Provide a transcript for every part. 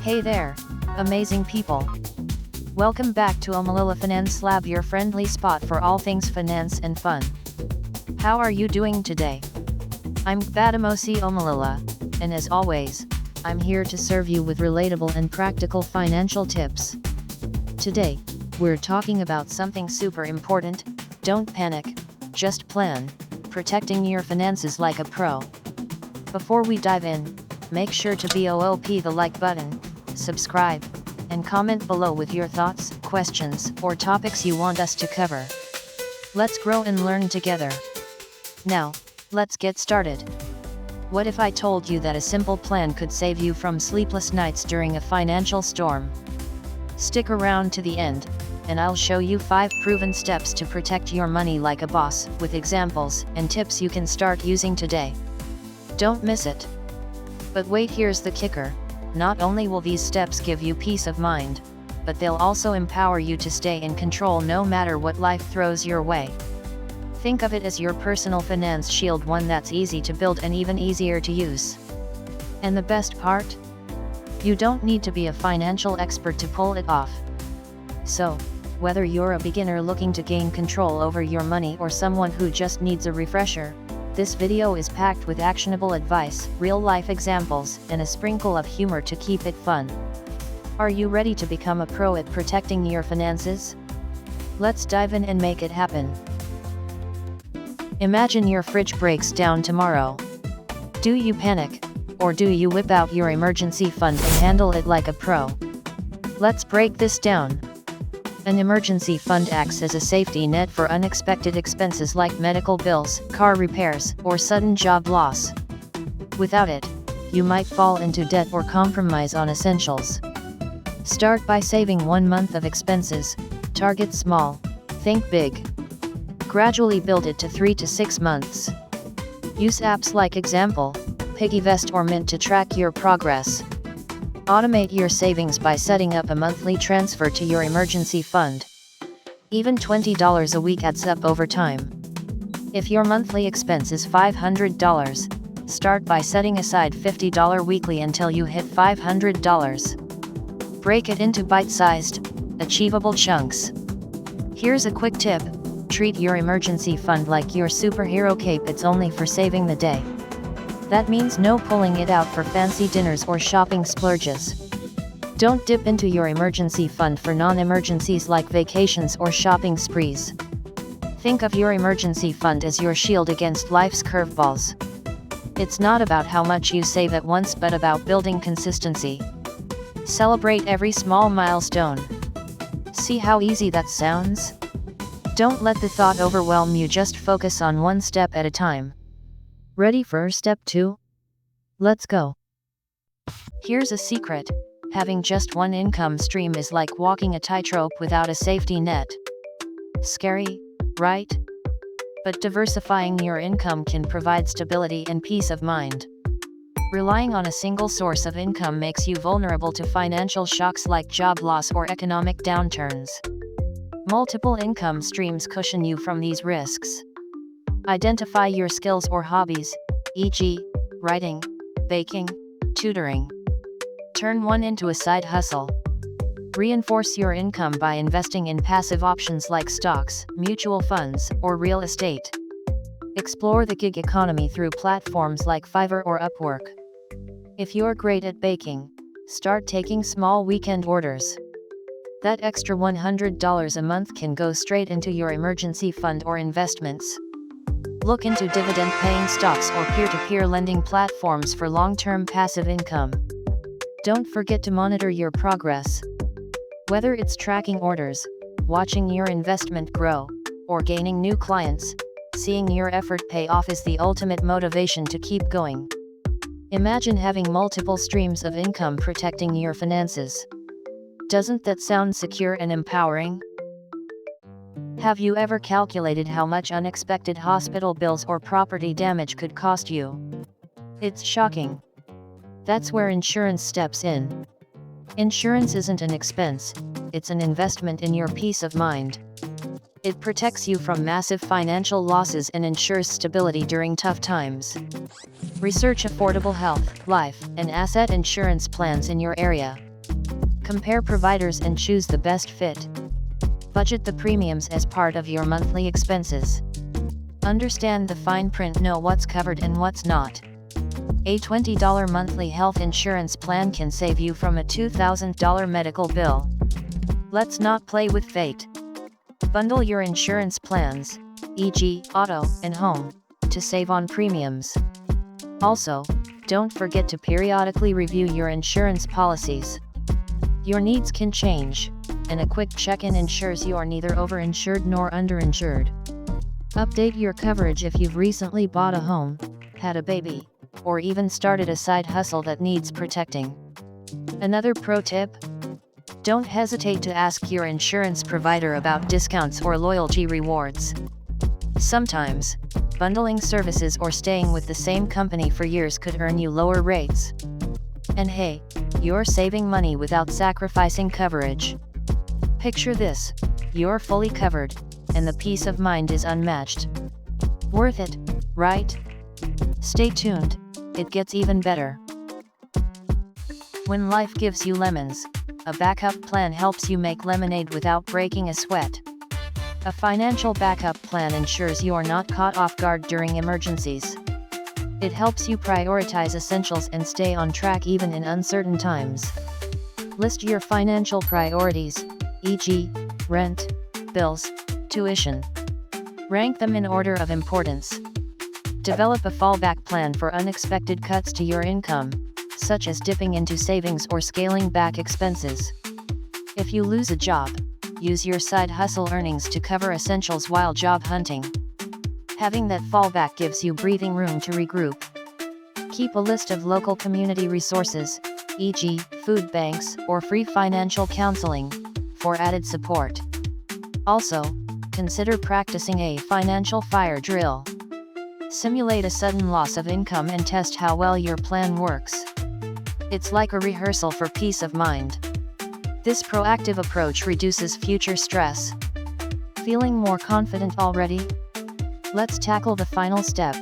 Hey there, amazing people. Welcome back to OmololaFinanceLab, your friendly spot for all things finance and fun. How are you doing today? I'm Gbadamosi Omolola, and as always, I'm here to serve you with relatable and practical financial tips. Today, we're talking about something super important. Don't panic, just plan, protecting your finances like a pro. Before we dive in, make sure to BOOP the like button, subscribe, and comment below with your thoughts, questions, or topics you want us to cover. Let's grow and learn together. Now, let's get started. What if I told you that a simple plan could save you from sleepless nights during a financial storm? Stick around to the end, and I'll show you 5 proven steps to protect your money like a boss, with examples and tips you can start using today. Don't miss it. But wait, here's the kicker. Not only will these steps give you peace of mind, but they'll also empower you to stay in control no matter what life throws your way. Think of it as your personal finance shield, one that's easy to build and even easier to use. And the best part? You don't need to be a financial expert to pull it off. So, whether you're a beginner looking to gain control over your money or someone who just needs a refresher, this video is packed with actionable advice, real-life examples, and a sprinkle of humor to keep it fun. Are you ready to become a pro at protecting your finances? Let's dive in and make it happen. Imagine your fridge breaks down tomorrow. Do you panic, or do you whip out your emergency fund and handle it like a pro? Let's break this down. An emergency fund acts as a safety net for unexpected expenses like medical bills, car repairs, or sudden job loss. Without it, you might fall into debt or compromise on essentials. Start by saving 1 month of expenses. Target small, think big. Gradually build it to 3 to 6 months. Use apps like Example, PiggyVest or Mint to track your progress. Automate your savings by setting up a monthly transfer to your emergency fund. Even $20 a week adds up over time. If your monthly expense is $500, start by setting aside $50 weekly until you hit $500. Break it into bite-sized, achievable chunks. Here's a quick tip: treat your emergency fund like your superhero cape. It's only for saving the day. That means no pulling it out for fancy dinners or shopping splurges. Don't dip into your emergency fund for non-emergencies like vacations or shopping sprees. Think of your emergency fund as your shield against life's curveballs. It's not about how much you save at once, but about building consistency. Celebrate every small milestone. See how easy that sounds? Don't let the thought overwhelm you, just focus on one step at a time. Ready for step 2? Let's go. Here's a secret: having just one income stream is like walking a tightrope without a safety net. Scary, right? But diversifying your income can provide stability and peace of mind. Relying on a single source of income makes you vulnerable to financial shocks like job loss or economic downturns. Multiple income streams cushion you from these risks. Identify your skills or hobbies, e.g., writing, baking, tutoring. Turn one into a side hustle. Reinforce your income by investing in passive options like stocks, mutual funds, or real estate. Explore the gig economy through platforms like Fiverr or Upwork. If you're great at baking, start taking small weekend orders. That extra $100 a month can go straight into your emergency fund or investments. Look into dividend-paying stocks or peer-to-peer lending platforms for long-term passive income. Don't forget to monitor your progress. Whether it's tracking orders, watching your investment grow, or gaining new clients, seeing your effort pay off is the ultimate motivation to keep going. Imagine having multiple streams of income protecting your finances. Doesn't that sound secure and empowering? Have you ever calculated how much unexpected hospital bills or property damage could cost you? It's shocking. That's where insurance steps in. Insurance isn't an expense, it's an investment in your peace of mind. It protects you from massive financial losses and ensures stability during tough times. Research affordable health, life, and asset insurance plans in your area. Compare providers and choose the best fit. Budget the premiums as part of your monthly expenses. Understand the fine print, know what's covered and what's not. A $20 monthly health insurance plan can save you from a $2,000 medical bill. Let's not play with fate. Bundle your insurance plans, e.g., auto and home, to save on premiums. Also, don't forget to periodically review your insurance policies. Your needs can change, and a quick check-in ensures you are neither overinsured nor underinsured. Update your coverage if you've recently bought a home, had a baby, or even started a side hustle that needs protecting. Another pro tip: don't hesitate to ask your insurance provider about discounts or loyalty rewards. Sometimes, bundling services or staying with the same company for years could earn you lower rates. And hey, you're saving money without sacrificing coverage. Picture this: you're fully covered, and the peace of mind is unmatched. Worth it, right? Stay tuned, it gets even better. When life gives you lemons, a backup plan helps you make lemonade without breaking a sweat. A financial backup plan ensures you are not caught off guard during emergencies. It helps you prioritize essentials and stay on track even in uncertain times. List your financial priorities, e.g., rent, bills, tuition. Rank them in order of importance. Develop a fallback plan for unexpected cuts to your income, such as dipping into savings or scaling back expenses. If you lose a job, use your side hustle earnings to cover essentials while job hunting. Having that fallback gives you breathing room to regroup. Keep a list of local community resources, e.g., food banks or free financial counseling, for added support. Also, consider practicing a financial fire drill. Simulate a sudden loss of income and test how well your plan works. It's like a rehearsal for peace of mind. This proactive approach reduces future stress. Feeling more confident already? Let's tackle the final step.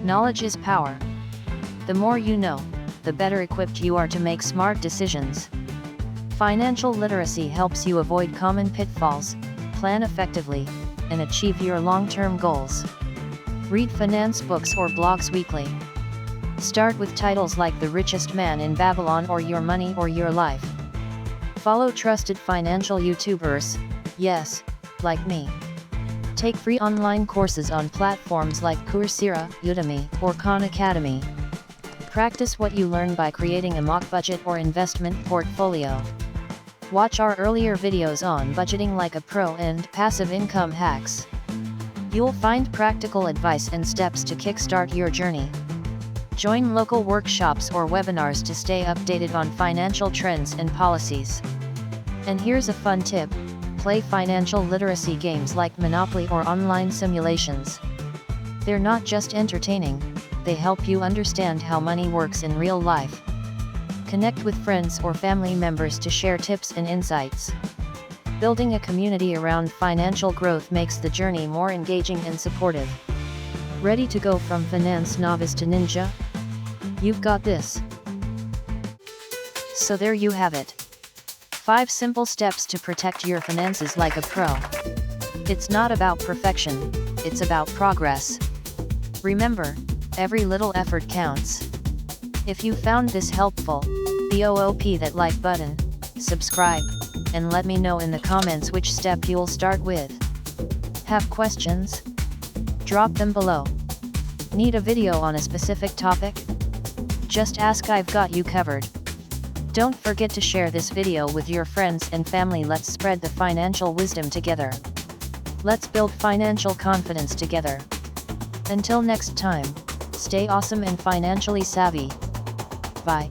Knowledge is power. The more you know, the better equipped you are to make smart decisions. Financial literacy helps you avoid common pitfalls, plan effectively, and achieve your long-term goals. Read finance books or blogs weekly. Start with titles like The Richest Man in Babylon or Your Money or Your Life. Follow trusted financial YouTubers, yes, like me. Take free online courses on platforms like Coursera, Udemy, or Khan Academy. Practice what you learn by creating a mock budget or investment portfolio. Watch our earlier videos on budgeting like a pro and passive income hacks. You'll find practical advice and steps to kickstart your journey. Join local workshops or webinars to stay updated on financial trends and policies. And here's a fun tip: play financial literacy games like Monopoly or online simulations. They're not just entertaining, they help you understand how money works in real life. Connect with friends or family members to share tips and insights. Building a community around financial growth makes the journey more engaging and supportive. Ready to go from finance novice to ninja? You've got this. So there you have it. 5 simple steps to protect your finances like a pro. It's not about perfection, it's about progress. Remember, every little effort counts. If you found this helpful, BOOP that like button, subscribe, and let me know in the comments which step you'll start with. Have questions? Drop them below. Need a video on a specific topic? Just ask, I've got you covered. Don't forget to share this video with your friends and family. Let's spread the financial wisdom together. Let's build financial confidence together. Until next time, stay awesome and financially savvy. Bye.